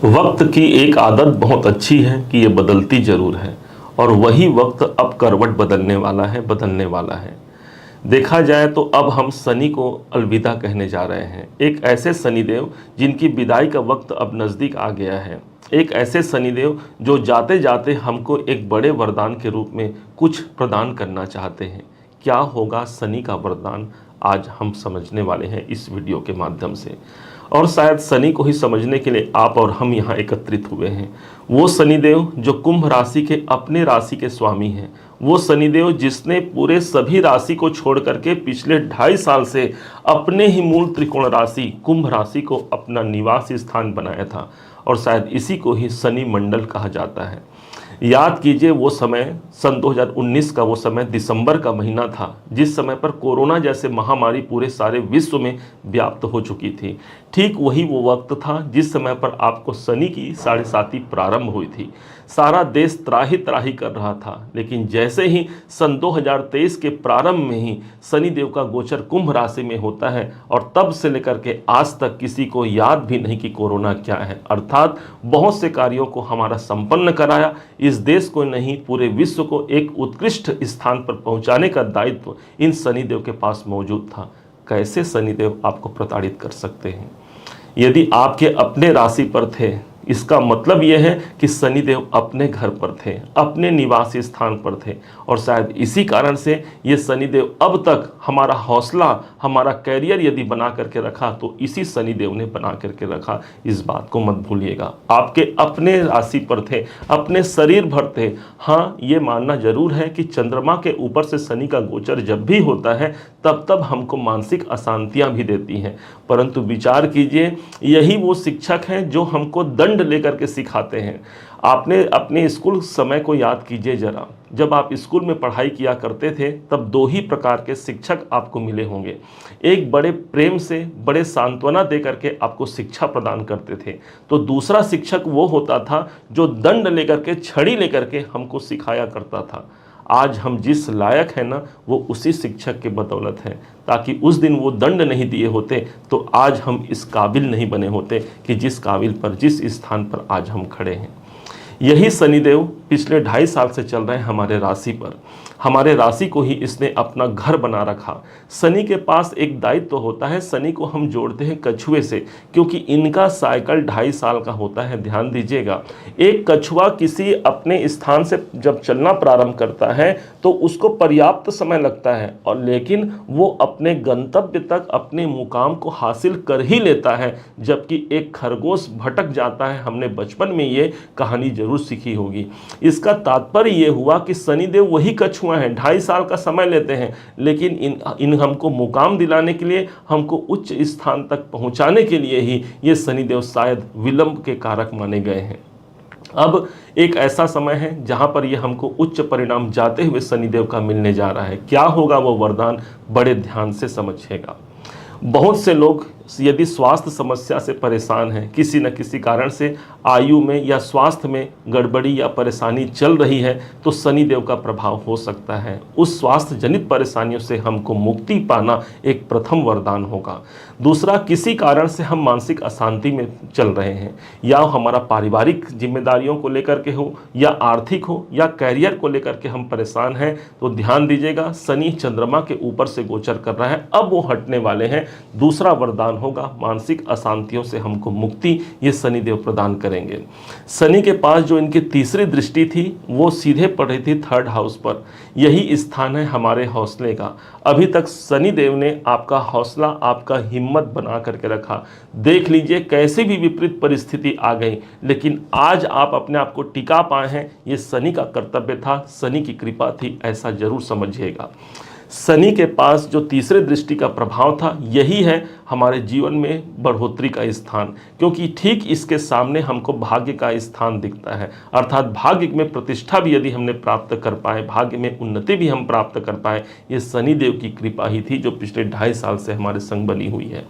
वक्त की एक आदत बहुत अच्छी है कि ये बदलती ज़रूर है और वही वक्त अब करवट बदलने वाला है। देखा जाए तो अब हम शनि को अलविदा कहने जा रहे हैं। एक ऐसे शनिदेव जिनकी विदाई का वक्त अब नज़दीक आ गया है। एक ऐसे शनिदेव जो जाते जाते हमको एक बड़े वरदान के रूप में कुछ प्रदान करना चाहते हैं। क्या होगा शनि का वरदान, आज हम समझने वाले हैं इस वीडियो के माध्यम से। और शायद शनि को ही समझने के लिए आप और हम यहाँ एकत्रित हुए हैं। वो शनिदेव जो कुंभ राशि के अपने राशि के स्वामी हैं, वो शनिदेव जिसने पूरे सभी राशि को छोड़ करके पिछले 2.5 साल से अपने ही मूल त्रिकोण राशि कुंभ राशि को अपना निवास स्थान बनाया था, और शायद इसी को ही शनि मंडल कहा जाता है। याद कीजिए वो समय सन 2019 का वो समय दिसंबर का महीना था, जिस समय पर कोरोना जैसे महामारी पूरे सारे विश्व में व्याप्त हो चुकी थी। ठीक वही वो वक्त था जिस समय पर आपको शनि की 7.5 प्रारंभ हुई थी। सारा देश त्राही त्राही कर रहा था, लेकिन जैसे ही सन 2023 के प्रारंभ में ही शनिदेव का गोचर कुंभ राशि में होता है, और तब से लेकर के आज तक किसी को याद भी नहीं कि कोरोना क्या है। अर्थात बहुत से कार्यों को हमारा संपन्न कराया। इस देश को नहीं, पूरे विश्व को एक उत्कृष्ट स्थान पर पहुंचाने का दायित्व इन शनिदेव के पास मौजूद था। कैसे शनिदेव आपको प्रताड़ित कर सकते हैं? यदि आपके अपने राशि पर थे, इसका मतलब यह है कि शनिदेव अपने घर पर थे, अपने निवास स्थान पर थे, और शायद इसी कारण से ये शनिदेव अब तक हमारा हौसला, हमारा कैरियर यदि बना करके रखा तो इसी शनिदेव ने बना करके रखा। इस बात को मत भूलिएगा। आपके अपने राशि पर थे, अपने शरीर भर थे। हाँ, ये मानना जरूर है कि चंद्रमा के ऊपर से शनि का गोचर जब भी होता है तब तब हमको मानसिक अशांतियां भी देती हैं, परंतु विचार कीजिए, यही वो शिक्षक हैं जो हमको दंड लेकर के सिखाते हैं। आपने अपने स्कूल समय को याद कीजिए जरा। जब आप स्कूल में पढ़ाई किया करते थे तब 2 ही प्रकार के शिक्षक आपको मिले होंगे। एक बड़े प्रेम से, बड़े सांत्वना दे करके आपको शिक्षा प्रदान करते थे, तो दूसरा शिक्षक वो होता था जो दंड लेकर के, छड़ी लेकर के हमको सिखाया करता था। आज हम जिस लायक हैं ना, वो उसी शिक्षक के बदौलत है। ताकि उस दिन वो दंड नहीं दिए होते तो आज हम इस काबिल नहीं बने होते कि जिस काबिल पर, जिस स्थान पर आज हम खड़े हैं। यही शनिदेव पिछले 2.5 साल से चल रहे हैं हमारे राशि पर। हमारे राशि को ही इसने अपना घर बना रखा। शनि के पास एक दायित्व तो होता है। शनि को हम जोड़ते हैं कछुए से, क्योंकि इनका साइकिल 2.5 साल का होता है। ध्यान दीजिएगा, एक कछुआ किसी अपने स्थान से जब चलना प्रारंभ करता है तो उसको पर्याप्त समय लगता है, और लेकिन वो अपने गंतव्य तक, अपने मुकाम को हासिल कर ही लेता है। जबकि एक खरगोश भटक जाता है। हमने बचपन में ये कहानी जरूर सीखी होगी। इसका तात्पर्य ये हुआ कि शनिदेव वही कछुआ हैं, 2.5 साल का समय लेते हैं, लेकिन इन हमको मुकाम दिलाने के लिए, हमको उच्च स्थान तक पहुंचाने के लिए ही ये शनिदेव शायद विलंब के कारक माने गए हैं। अब एक ऐसा समय है जहां पर ये हमको उच्च परिणाम जाते हुए शनिदेव का मिलने जा रहा है। क्या होगा वो वरदान, बड़े ध्यान से समझिएगा। बहुत से लोग यदि स्वास्थ्य समस्या से परेशान हैं, किसी न किसी कारण से आयु में या स्वास्थ्य में गड़बड़ी या परेशानी चल रही है, तो शनिदेव का प्रभाव हो सकता है। उस स्वास्थ्य जनित परेशानियों से हमको मुक्ति पाना एक प्रथम वरदान होगा। दूसरा, किसी कारण से हम मानसिक अशांति में चल रहे हैं, या हमारा पारिवारिक जिम्मेदारियों को लेकर के हो, या आर्थिक हो, या कैरियर को लेकर के हम परेशान हैं, तो ध्यान दीजिएगा, शनि चंद्रमा के ऊपर से गोचर कर रहा है। अब वो हटने वाले हैं। दूसरा वरदान होगा मानसिक अशांतियों से हमको मुक्ति, ये शनिदेव प्रदान करेंगे। शनि के पास जो इनकी तीसरी दृष्टि थी वो सीधे पड़ रही थी 3rd हाउस पर। यही स्थान है हमारे हौसले का। अभी तक शनिदेव ने आपका हौसला, आपका हिम्मत बना करके रखा। देख लीजिए, कैसी भी विपरीत परिस्थिति आ गई, लेकिन आज आप अपने आप को टिका पाए हैं। ये शनि का कर्तव्य था, शनि की कृपा थी, ऐसा जरूर समझिएगा। शनि के पास जो तीसरे दृष्टि का प्रभाव था, यही है हमारे जीवन में बढ़ोतरी का स्थान, क्योंकि ठीक इसके सामने हमको भाग्य का स्थान दिखता है। अर्थात भाग्य में प्रतिष्ठा भी यदि हमने प्राप्त कर पाए, भाग्य में उन्नति भी हम प्राप्त कर पाए, ये शनिदेव की कृपा ही थी जो पिछले 2.5 साल से हमारे संग बनी हुई है।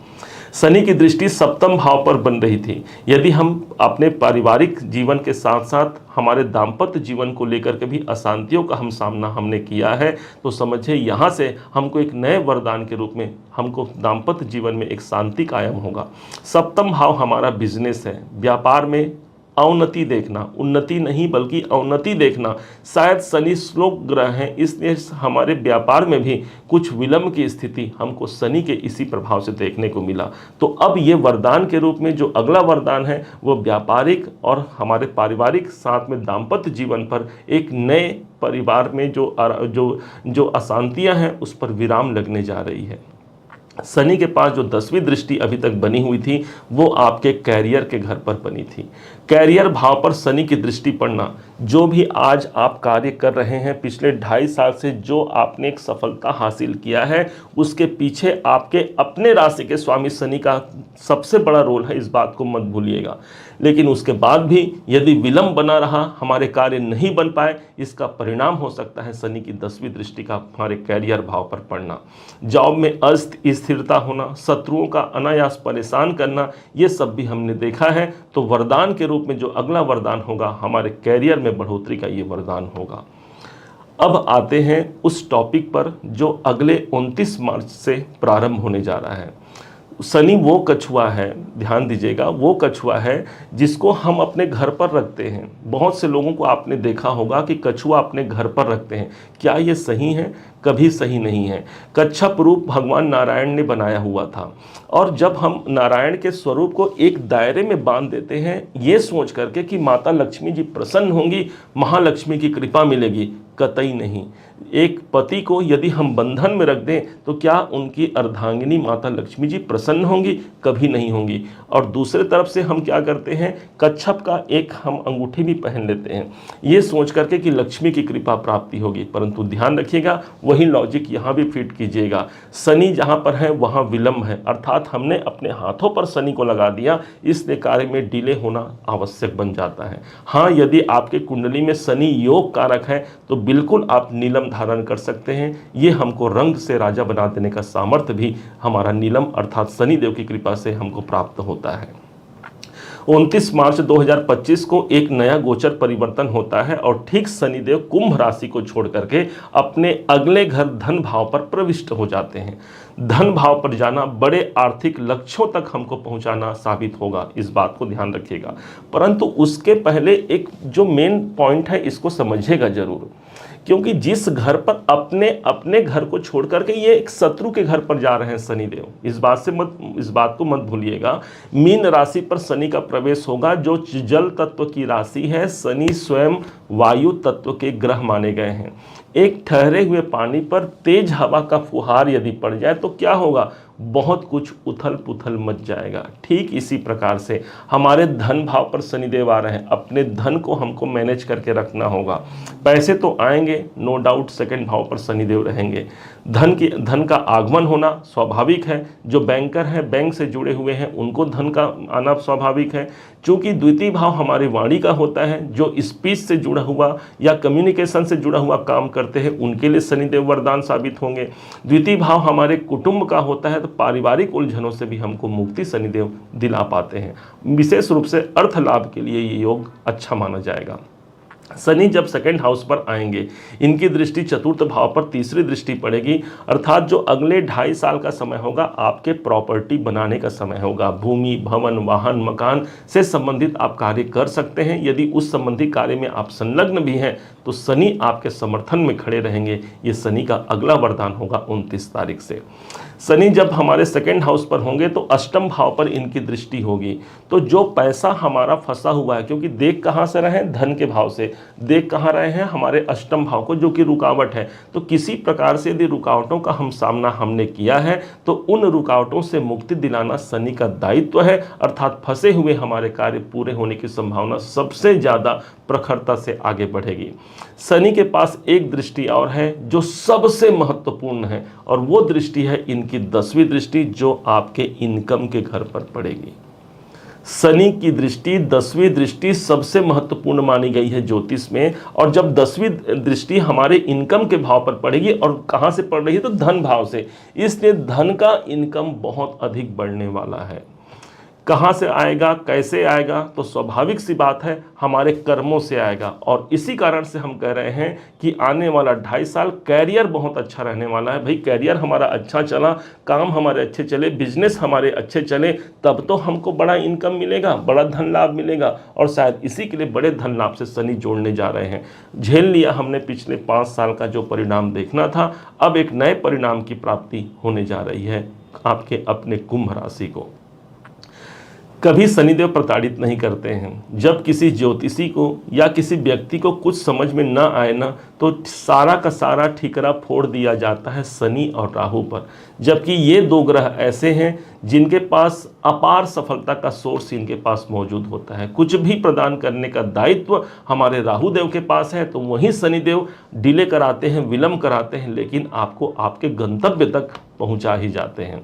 शनि की दृष्टि सप्तम भाव पर बन रही थी। यदि हम अपने पारिवारिक जीवन के साथ साथ हमारे दाम्पत्य जीवन को लेकर के भी अशांतियों का सामना हमने किया है, तो समझिए यहाँ से हमको एक नए वरदान के रूप में हमको दाम्पत्य जीवन में एक शांति कायम होगा। सप्तम भाव हमारा बिजनेस है, व्यापार में अवनति देखना, उन्नति नहीं बल्कि अवनति देखना। शायद शनि श्लोक ग्रह हैं, इसलिए हमारे व्यापार में भी कुछ विलंब की स्थिति हमको शनि के इसी प्रभाव से देखने को मिला। तो अब ये वरदान के रूप में जो अगला वरदान है वो व्यापारिक और हमारे पारिवारिक साथ में दाम्पत्य जीवन पर एक नए परिवार में जो अशांतियां हैं उस पर विराम लगने जा रही है। शनि के पास जो 10वीं दृष्टि अभी तक बनी हुई थी वो आपके कैरियर के घर पर बनी थी। कैरियर भाव पर शनि की दृष्टि पड़ना, जो भी आज आप कार्य कर रहे हैं, पिछले 2.5 साल से जो आपने एक सफलता हासिल किया है, उसके पीछे आपके अपने राशि के स्वामी शनि का सबसे बड़ा रोल है, इस बात को मत भूलिएगा। लेकिन उसके बाद भी यदि विलंब बना रहा, हमारे कार्य नहीं बन पाए, इसका परिणाम हो सकता है शनि की 10वीं दृष्टि का हमारे कैरियर भाव पर पड़ना। जॉब में अस्थिरता होना, शत्रुओं का अनायास परेशान करना, ये सब भी हमने देखा है। तो वरदान के रूप में जो अगला वरदान होगा हमारे कैरियर में बढ़ोतरी का ये वरदान होगा। अब आते हैं उस टॉपिक पर जो अगले 29 मार्च से प्रारंभ होने जा रहा है। शनि वो कछुआ है, ध्यान दीजिएगा, वो कछुआ है जिसको हम अपने घर पर रखते हैं। बहुत से लोगों को आपने देखा होगा कि कछुआ अपने घर पर रखते हैं। क्या ये सही है? कभी सही नहीं है। कच्छप रूप भगवान नारायण ने बनाया हुआ था, और जब हम नारायण के स्वरूप को एक दायरे में बांध देते हैं ये सोच करके कि माता लक्ष्मी जी प्रसन्न होंगी, महालक्ष्मी की कृपा मिलेगी, कतई नहीं। एक पति को यदि हम बंधन में रख दें तो क्या उनकी अर्धांगिनी माता लक्ष्मी जी प्रसन्न होंगी? कभी नहीं होंगी। और दूसरे तरफ से हम क्या करते हैं, कच्छप का एक हम अंगूठी भी पहन लेते हैं ये सोच करके कि लक्ष्मी की कृपा प्राप्ति होगी। परंतु ध्यान रखिएगा, वही लॉजिक यहाँ भी फिट कीजिएगा। शनि जहाँ पर है वहाँ विलंब है, अर्थात हमने अपने हाथों पर शनि को लगा दिया, इसलिए कार्य में डिले होना आवश्यक बन जाता है। हाँ, यदि आपके कुंडली में शनि योग कारक है तो बिल्कुल आप नीलम धारण कर सकते हैं। ये हमको रंग से राजा बना देने का सामर्थ्य भी हमारा नीलम अर्थात शनिदेव की कृपा से हमको प्राप्त होता है। 29 मार्च 2025 को एक नया गोचर परिवर्तन होता है और ठीक शनिदेव कुंभ राशि को छोड़ करके अपने अगले घर धन भाव पर प्रविष्ट हो जाते हैं। धन भाव पर जाना बड़े आर्थिक लक्ष्यों तक हमको पहुंचाना साबित होगा, इस बात को ध्यान रखिएगा। परंतु उसके पहले एक जो मेन पॉइंट है इसको समझिएगा जरूर, क्योंकि जिस घर पर अपने घर को छोड़ करके ये एक शत्रु के घर पर जा रहे हैं शनिदेव, इस बात को मत भूलिएगा। मीन राशि पर शनि का प्रवेश होगा जो जल तत्व की राशि है। शनि स्वयं वायु तत्व के ग्रह माने गए हैं। एक ठहरे हुए पानी पर तेज हवा का फुहार यदि पड़ जाए तो क्या होगा, बहुत कुछ उथल पुथल मच जाएगा। ठीक इसी प्रकार से हमारे धन भाव पर शनिदेव आ रहे हैं, अपने धन को हमको मैनेज करके रखना होगा। पैसे तो आएंगे, नो डाउट सेकंड भाव पर शनिदेव रहेंगे। धन का आगमन होना स्वाभाविक है। जो बैंकर हैं, बैंक से जुड़े हुए हैं, उनको धन का आना स्वाभाविक है। चूंकि द्वितीय भाव हमारी वाणी का होता है, जो स्पीच से जुड़ा हुआ या कम्युनिकेशन से जुड़ा हुआ काम करते हैं उनके लिए शनिदेव वरदान साबित होंगे। द्वितीय भाव हमारे कुटुंब का होता है, तो पारिवारिक उलझनों से भी हमको मुक्ति शनिदेव दिला पाते हैं। विशेष रूप से अर्थ लाभ के लिए ये योग अच्छा माना जाएगा। शनि जब सेकंड हाउस पर आएंगे, इनकी दृष्टि चतुर्थ भाव पर तीसरी दृष्टि पड़ेगी, अर्थात जो अगले 2.5 साल का समय होगा आपके प्रॉपर्टी बनाने का समय होगा। भूमि, भवन, वाहन, मकान से संबंधित आप कार्य कर सकते हैं। यदि उस संबंधी कार्य में आप संलग्न भी हैं तो शनि आपके समर्थन में खड़े रहेंगे। ये शनि का अगला वरदान होगा 29 तारीख से। शनि जब हमारे सेकंड हाउस पर होंगे तो अष्टम भाव पर इनकी दृष्टि होगी। तो जो पैसा हमारा फंसा हुआ है, क्योंकि देख कहाँ से रहे हैं, धन के भाव से देख कहाँ रहे हैं, हमारे अष्टम भाव को, जो कि रुकावट है। तो किसी प्रकार से यदि रुकावटों का सामना हमने किया है तो उन रुकावटों से मुक्ति दिलाना शनि का दायित्व है, अर्थात फंसे हुए हमारे कार्य पूरे होने की संभावना सबसे ज़्यादा प्रखरता से आगे बढ़ेगी। शनि के पास एक दृष्टि और है जो सबसे महत्वपूर्ण है, और वो दृष्टि है इनकी 10वीं दृष्टि, जो आपके इनकम के घर पर पड़ेगी। शनि की दृष्टि 10वीं दृष्टि सबसे महत्वपूर्ण मानी गई है ज्योतिष में। और जब 10वीं दृष्टि हमारे इनकम के भाव पर पड़ेगी, और कहाँ से पड़ रही है तो धन भाव से, इसलिए धन का इनकम बहुत अधिक बढ़ने वाला है। कहाँ से आएगा, कैसे आएगा, तो स्वाभाविक सी बात है हमारे कर्मों से आएगा। और इसी कारण से हम कह रहे हैं कि आने वाला 2.5 साल कैरियर बहुत अच्छा रहने वाला है। भाई कैरियर हमारा अच्छा चला, काम हमारे अच्छे चले, बिजनेस हमारे अच्छे चले, तब तो हमको बड़ा इनकम मिलेगा, बड़ा धन लाभ मिलेगा। और शायद इसी के लिए बड़े धन लाभ से शनि जोड़ने जा रहे हैं। झेल लिया हमने पिछले 5 साल का जो परिणाम देखना था, अब एक नए परिणाम की प्राप्ति होने जा रही है आपके अपने कुंभ राशि को। कभी शनिदेव प्रताड़ित नहीं करते हैं। जब किसी ज्योतिषी को या किसी व्यक्ति को कुछ समझ में ना आए ना, तो सारा का सारा ठिकरा फोड़ दिया जाता है शनि और राहु पर। जबकि ये 2 ग्रह ऐसे हैं जिनके पास अपार सफलता का सोर्स इनके पास मौजूद होता है। कुछ भी प्रदान करने का दायित्व हमारे राहु देव के पास है, तो वहीं शनिदेव डिले कराते हैं, विलंब कराते हैं, लेकिन आपको आपके गंतव्य तक पहुंचा ही जाते हैं।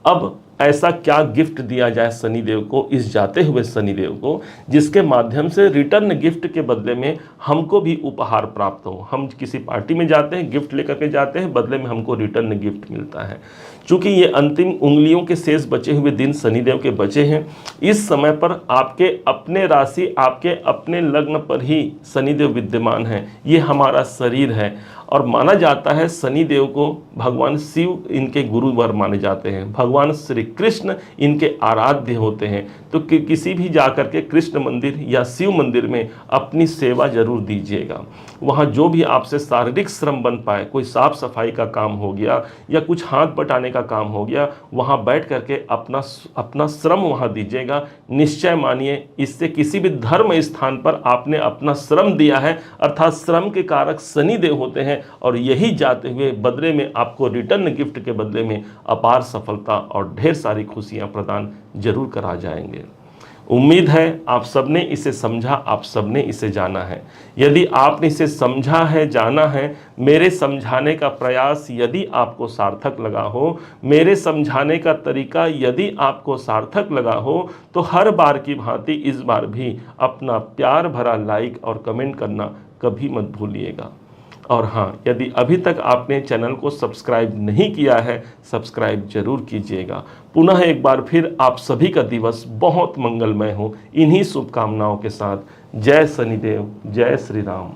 अब ऐसा क्या गिफ्ट दिया जाए शनिदेव को, इस जाते हुए शनिदेव को, जिसके माध्यम से रिटर्न गिफ्ट के बदले में हमको भी उपहार प्राप्त हो। हम किसी पार्टी में जाते हैं, गिफ्ट लेकर के जाते हैं, बदले में हमको रिटर्न गिफ्ट मिलता है। चूंकि ये अंतिम उंगलियों के शेष बचे हुए दिन शनिदेव के बचे हैं, इस समय पर आपके अपने राशि, आपके अपने लग्न पर ही शनिदेव विद्यमान है। ये हमारा शरीर है, और माना जाता है शनिदेव को भगवान शिव इनके गुरुवर माने जाते हैं। भगवान श्री कृष्ण इनके आराध्य होते हैं। तो किसी भी जाकर के कृष्ण मंदिर या शिव मंदिर में अपनी सेवा जरूर दीजिएगा। वहाँ जो भी आपसे शारीरिक श्रम बन पाए, कोई साफ सफाई का काम हो गया या कुछ हाथ बटाने का काम हो गया, वहाँ बैठ करके अपना श्रम वहाँ दीजिएगा। निश्चय मानिए, इससे किसी भी धर्म स्थान पर आपने अपना श्रम दिया है, अर्थात श्रम के कारक शनिदेव होते हैं, और यही जाते हुए बदले में आपको रिटर्न गिफ्ट के बदले में अपार सफलता और ढेर सारी खुशियां प्रदान जरूर करा जाएंगे। उम्मीद है आप सबने इसे समझा, आप सबने इसे जाना है। यदि आपने इसे समझा है, जाना है, मेरे समझाने का प्रयास यदि आपको सार्थक लगा हो, मेरे समझाने का तरीका यदि आपको सार्थक लगा हो, तो हर बार की भांति इस बार भी अपना प्यार भरा लाइक और कमेंट करना कभी मत भूलिएगा। और हाँ, यदि अभी तक आपने चैनल को सब्सक्राइब नहीं किया है, सब्सक्राइब जरूर कीजिएगा। पुनः एक बार फिर आप सभी का दिवस बहुत मंगलमय हो, इन्हीं शुभकामनाओं के साथ। जय शनिदेव, जय श्री राम।